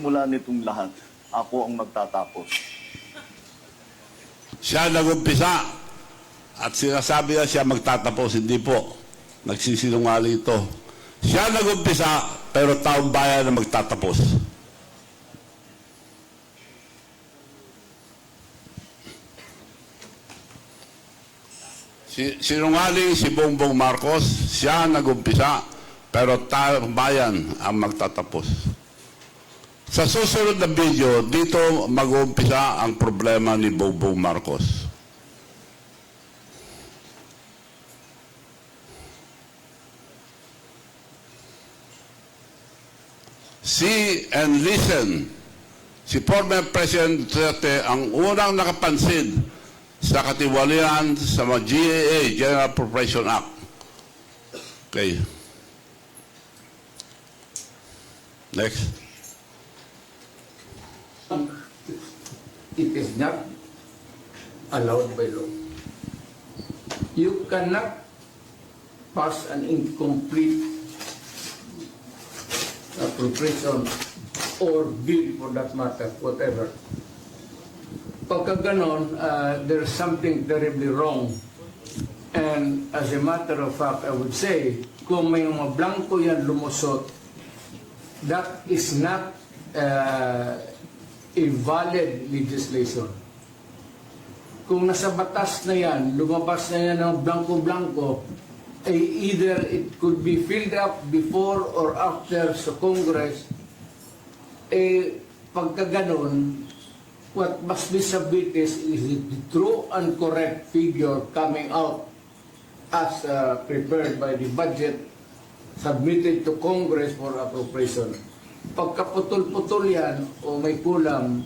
simula nitong lahat, ako ang magtatapos. Siya nag-umpisa at sinasabi na siya magtatapos. Hindi po. Nagsisinungaling ito. Siya nag-umpisa pero taong bayan na magtatapos. Sinungaling si Bongbong Marcos, siya nag-umpisa pero taong bayan ang magtatapos. Sa susunod na video, dito mag-uumpisa ang problema ni Bongbong Marcos. See and listen. Si former President Duterte ang unang nakapansin sa katiwalian sa mga GAA, General Appropriation Act. Okay. Next. It is not allowed by law. You cannot pass an incomplete appropriation or bill for that matter, whatever. Pagka ganon, there's something terribly wrong. And as a matter of fact, I would say, kung may mga blanco yan lumusot, that is not a valid legislation. Kung nasa batas na yan, lumabas na yan ng blanco-blanco, either it could be filled up before or after sa Congress, pagka ganon, what must be submitted is the true and correct figure coming out as prepared by the budget submitted to Congress for appropriation. Pagkaputol-putol yan o may kulang,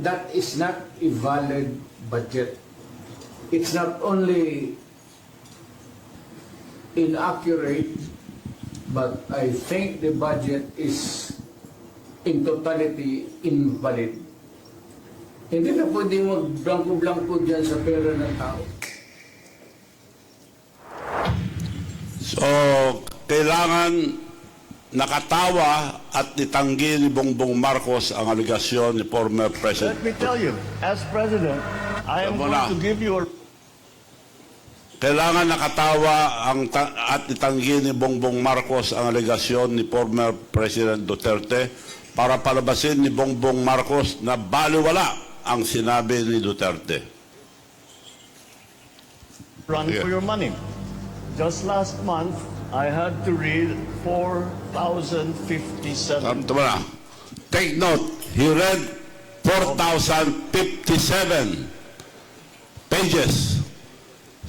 that is not a valid budget. It's not only inaccurate, but I think the budget is in totality invalid. Hindi na pwede mag-blanco-blanco dyan sa pera ng tao. So, kailangan nakatawa at itanggi ni Bongbong Marcos ang aligasyon ni former President. Let me tell you, as President, I am going to give you a... Kailangan nakatawa at itanggi ni Bongbong Marcos ang aligasyon ni former President Duterte para palabasin ni Bongbong Marcos na baliwala ang sinabi ni Duterte. Run for your money. Just last month, I had to read 4,057. Tama na. Take note, he read 4,057 pages.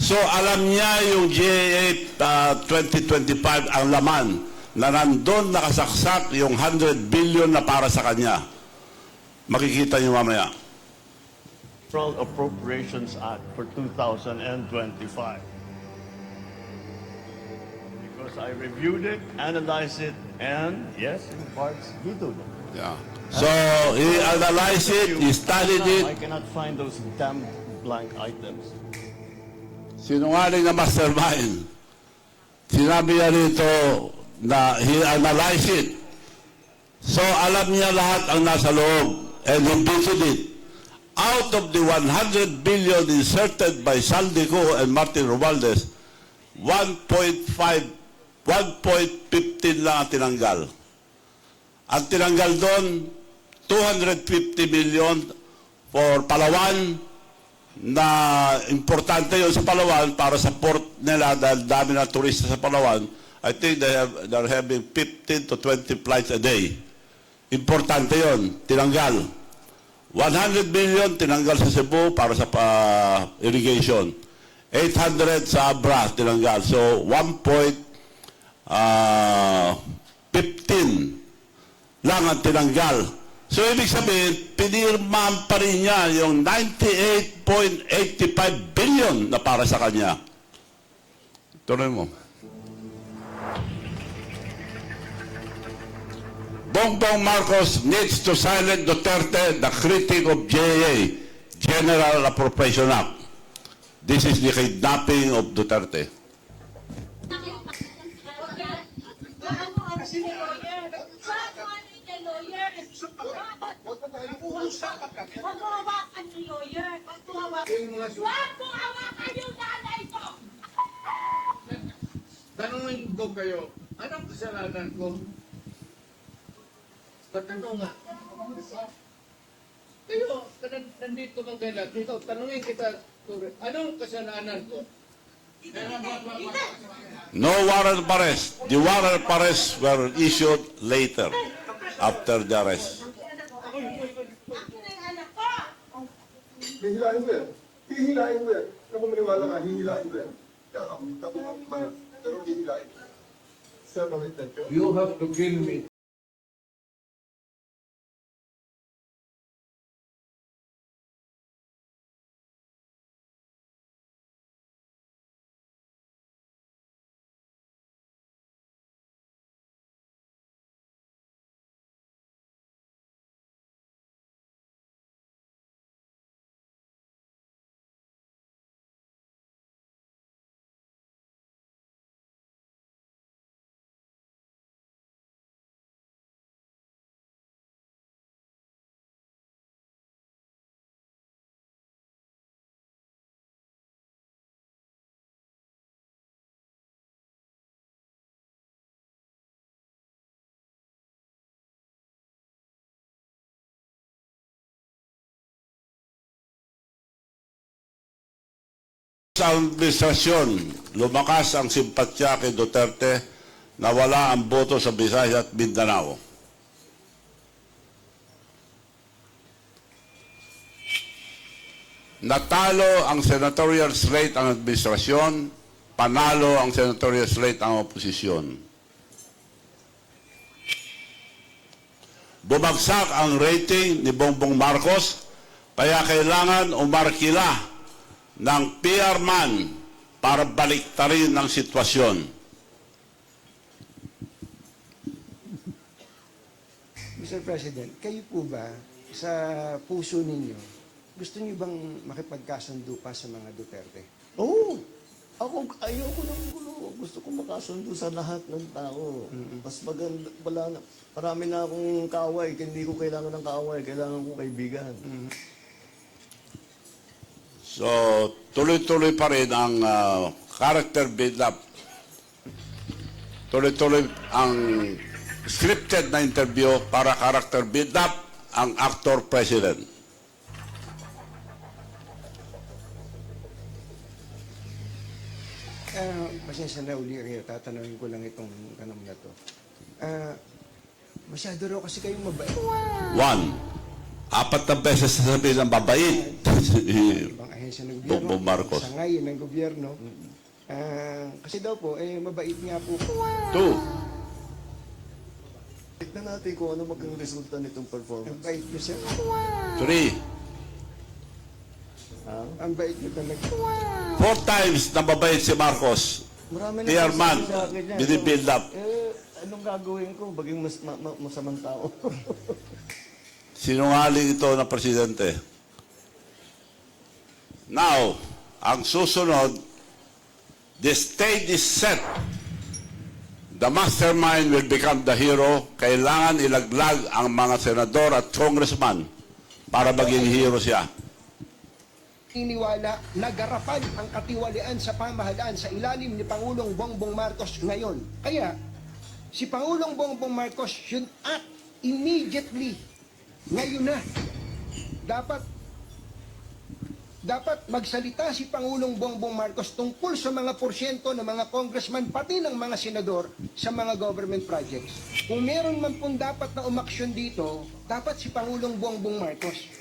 So alam niya yung GAA 2025 ang laman na nandun nakasaksak yung 100 billion na para sa kanya. Makikita niyo mamaya. Federal Appropriations Act for 2025. Because I reviewed it, analyzed it, and yes, in parts, vetoed it. Yeah. So he analyzed it, he studied it. I cannot find those damn blank items. Sinungaling na mastermind. Sinabi niya rito na he analyzed it. So alam niya lahat ang nasa loob and he vetoed it. Out of the 100 billion inserted by Saldico and Martin Romualdez, 1.15 lang ang tinanggal. Ang tinanggal doon, 250 million for Palawan, na importante yon sa Palawan para sa port nila dahil dami na turista sa Palawan. I think they're having 15 to 20 flights a day. Importante yon, tinanggal. 100 billion tinanggal sa Cebu para sa irrigation. 800 sa Abra tinanggal. So 1.15 lang ang tinanggal. So ibig sabihin, pinirmahan pa rin niya yung 98.85 billion na para sa kanya. Tuloy mo. Bongbong Marcos needs to silence Duterte, the critic of GAA, General Appropriation Act. This is the kidnapping of Duterte. Lawyer. Huwag mo hawakan ni lawyer. Huwag mo hawakan. Huwag mo hawakan yung nanay ko! Tanungin ko kayo, anong kasalanan ko? Patanong nga. Kayo, nandito kang kailan. Dito, tanungin kita, anong kasalanan ko? No warrant of arrest. The warrant of arrest were issued later, after the arrest. Ako na yung anak ko! Hihilahin mo yan. Hihilahin mo yan. Kung maniwala ka, hihilahin mo yan. Pero hihilahin. Sir, bakit na You have to kill me. Sa administrasyon, lumakas ang simpatya kay Duterte na wala ang boto sa Visayas at Mindanao. Natalo ang senatorial slate ang administrasyon, panalo ang senatorial slate ang oposisyon. Bumagsak ang rating ni Bongbong Marcos, kaya kailangan umarkila ng PR man para baliktarin ang sitwasyon. Mr. President, kayo po ba sa puso ninyo, gusto niyo bang makipagkasundo pa sa mga Duterte? Oo. Ako, ayoko ng gulo. Gusto ko makasundo sa lahat ng tao. Mas maganda, wala na. Marami na akong kaaway. Hindi ko kailangan ng kaaway. Kailangan ko kaibigan. So, tuloy-tuloy pa rin ang character build-up. Tuloy-tuloy ang scripted na interview para character build-up ang actor president. Pasensya na uli rin, tatanungin ko lang itong tanong na to. Masyado raw kasi kayong mabait. One, 4 na beses sasabihin ng babait. Ibang ahensya ng gobyerno, Bongbong Marcos. sangay ng gobyerno. Kasi daw po, mabait nga po. 2, Tignan natin kung ano maging resulta nitong performance. Ang bait niyo, sir. 3, Ang bait niyo talaga. 4 times na mabait si Marcos. Marami na PR man, nagsasabi sa akin yan. binibuild up. Anong gagawin ko? Baging masamang tao. Sinungaling ito na presidente. Now, ang susunod, the stage is set. The mastermind will become the hero. Kailangan ilaglag ang mga senador at congressman para maging hero siya. Iniwala na garapan ang katiwalian sa pamahalaan sa ilalim ni Pangulong Bongbong Marcos ngayon. Kaya, si Pangulong Bongbong Marcos should act immediately. Ngayon na. Dapat magsalita si Pangulong Bongbong Marcos tungkol sa mga porsyento ng mga congressman pati ng mga senador sa mga government projects. Kung meron man pong dapat na umaksyon dito, dapat si Pangulong Bongbong Marcos.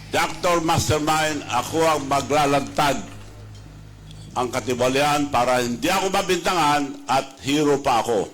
Dr. Mastermind, ako ang maglalantad ang katiwalian para hindi ako mabintangan at hero pa ako.